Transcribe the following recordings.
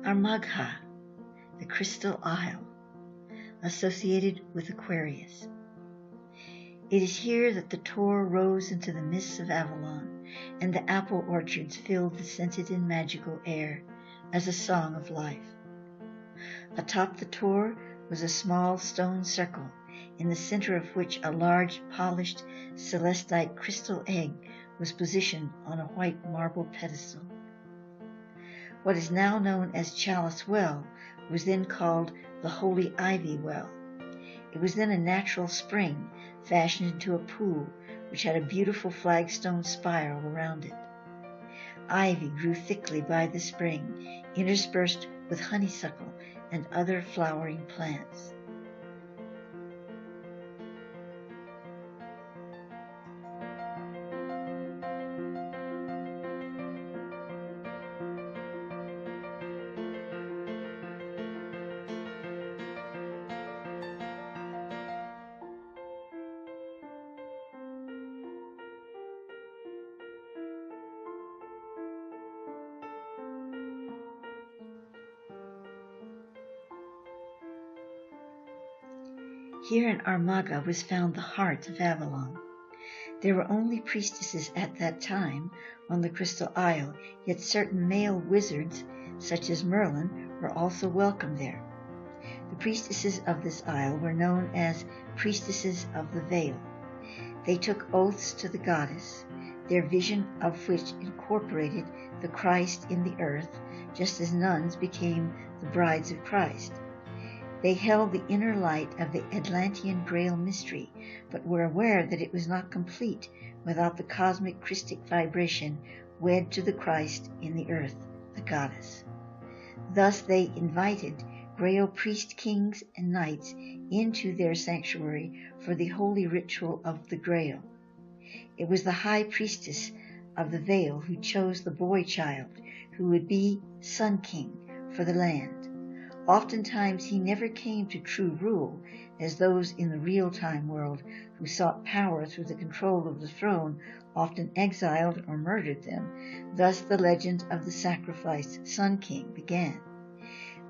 Armagha, the Crystal Isle, associated with Aquarius. It is here that the Tor rose into the mists of Avalon, and the apple orchards filled the scented and magical air as a song of life. Atop the Tor was a small stone circle, in the center of which a large polished celestite crystal egg was positioned on a white marble pedestal. What is now known as Chalice Well was then called the Holy Ivy Well. It was then a natural spring fashioned into a pool which had a beautiful flagstone spiral around it. Ivy grew thickly by the spring, interspersed with honeysuckle and other flowering plants. Here in Armagha was found the heart of Avalon. There were only priestesses at that time on the Crystal Isle, yet certain male wizards, such as Merlin, were also welcome there. The priestesses of this isle were known as Priestesses of the Vale. They took oaths to the goddess, their vision of which incorporated the Christ in the earth, just as nuns became the brides of Christ. They held the inner light of the Atlantean Grail mystery, but were aware that it was not complete without the cosmic Christic vibration wed to the Christ in the earth, the goddess. Thus they invited Grail priest kings and knights into their sanctuary for the holy ritual of the Grail. It was the high priestess of the Vale who chose the boy child who would be Sun King for the land. Oftentimes he never came to true rule, as those in the real-time world who sought power through the control of the throne often exiled or murdered them. Thus the legend of the sacrificed Sun King began.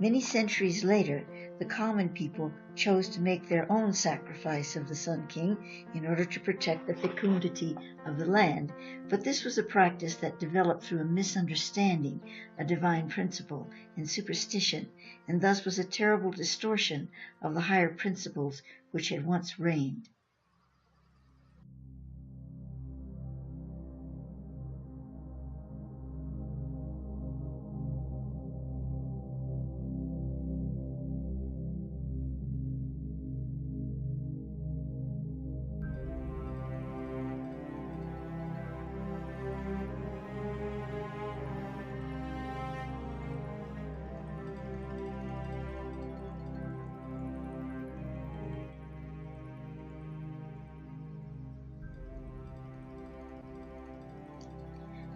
Many centuries later, the common people chose to make their own sacrifice of the Sun King in order to protect the fecundity of the land, but this was a practice that developed through a misunderstanding of divine principle and superstition, and thus was a terrible distortion of the higher principles which had once reigned.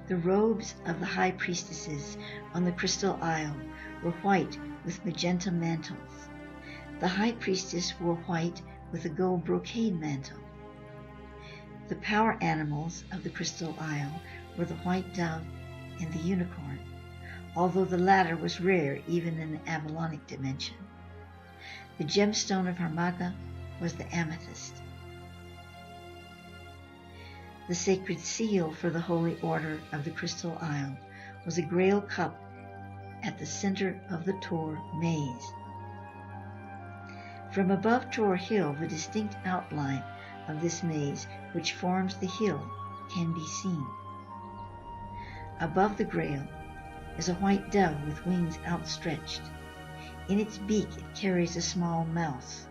The robes of the high priestesses on the Crystal Isle were white with magenta mantles. The high priestess wore white with a gold brocade mantle. The power animals of the Crystal Isle were the white dove and the unicorn, although the latter was rare even in the Avalonic dimension. The gemstone of Armagha was the amethyst. The sacred seal for the Holy Order of the Crystal Isle was a Grail Cup at the center of the Tor maze. From above Tor Hill, the distinct outline of this maze, which forms the hill, can be seen. Above the Grail is a white dove with wings outstretched. In its beak it carries a small mouse.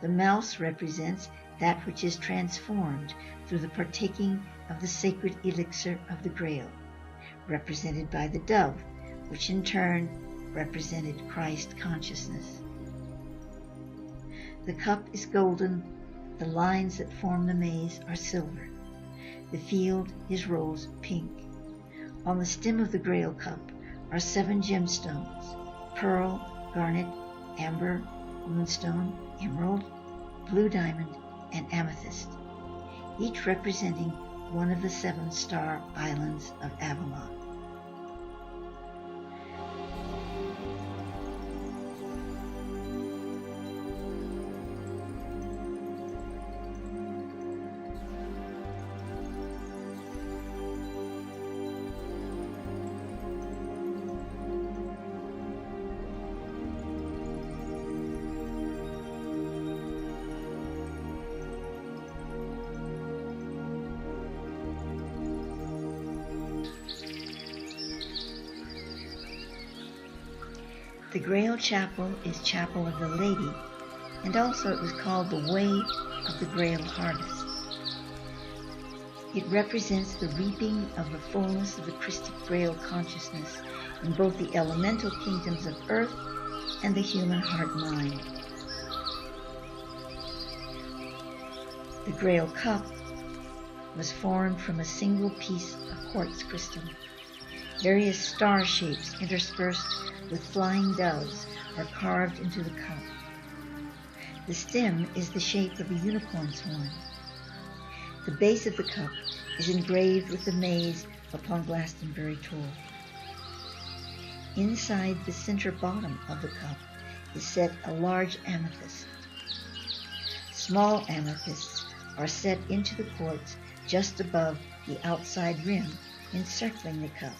The mouse represents that which is transformed through the partaking of the sacred elixir of the Grail, represented by the dove, which in turn represented Christ consciousness. The cup is golden, the lines that form the maze are silver. The field is rose pink. On the stem of the Grail Cup are 7 gemstones: pearl, garnet, amber, moonstone, emerald, blue diamond, and amethyst, each representing one of the 7 star islands of Avalon. The Grail Chapel is Chapel of the Lady, and also it was called the Way of the Grail Harvest. It represents the reaping of the fullness of the Christic Grail consciousness in both the elemental kingdoms of earth and the human heart-mind. The Grail Cup was formed from a single piece of quartz crystal. Various star shapes interspersed with flying doves are carved into the cup. The stem is the shape of a unicorn's horn. The base of the cup is engraved with the maze upon Glastonbury Tor. Inside the center bottom of the cup is set a large amethyst. Small amethysts are set into the quartz just above the outside rim encircling the cup.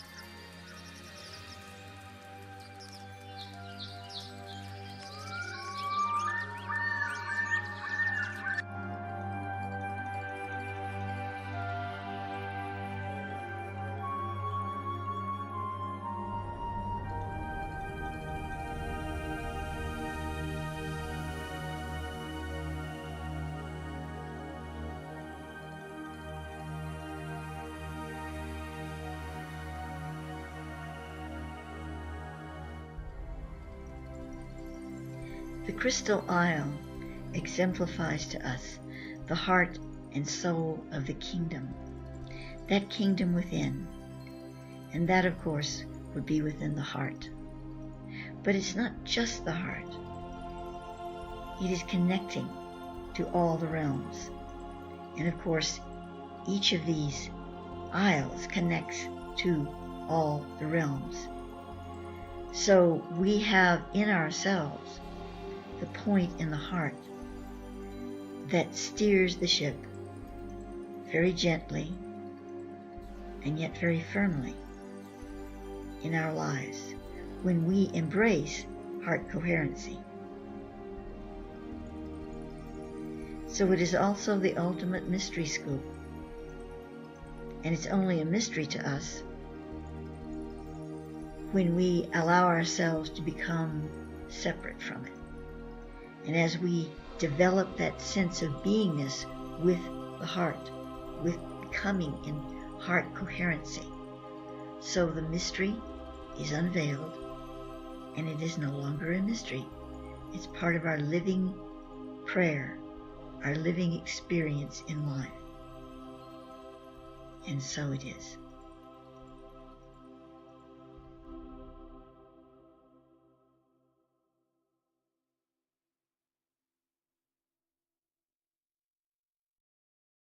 The crystal isle exemplifies to us the heart and soul of the kingdom, that kingdom within, and that, of course, would be within the heart. But it's not just the heart. It is connecting to all the realms. And of course, each of these isles connects to all the realms. So we have in ourselves the point in the heart that steers the ship very gently and yet very firmly in our lives when we embrace heart coherency. So it is also the ultimate mystery scoop, and it's only a mystery to us when we allow ourselves to become separate from it. And as we develop that sense of beingness with the heart, with becoming in heart coherency, so the mystery is unveiled, and it is no longer a mystery. It's part of our living prayer, our living experience in life. And so it is.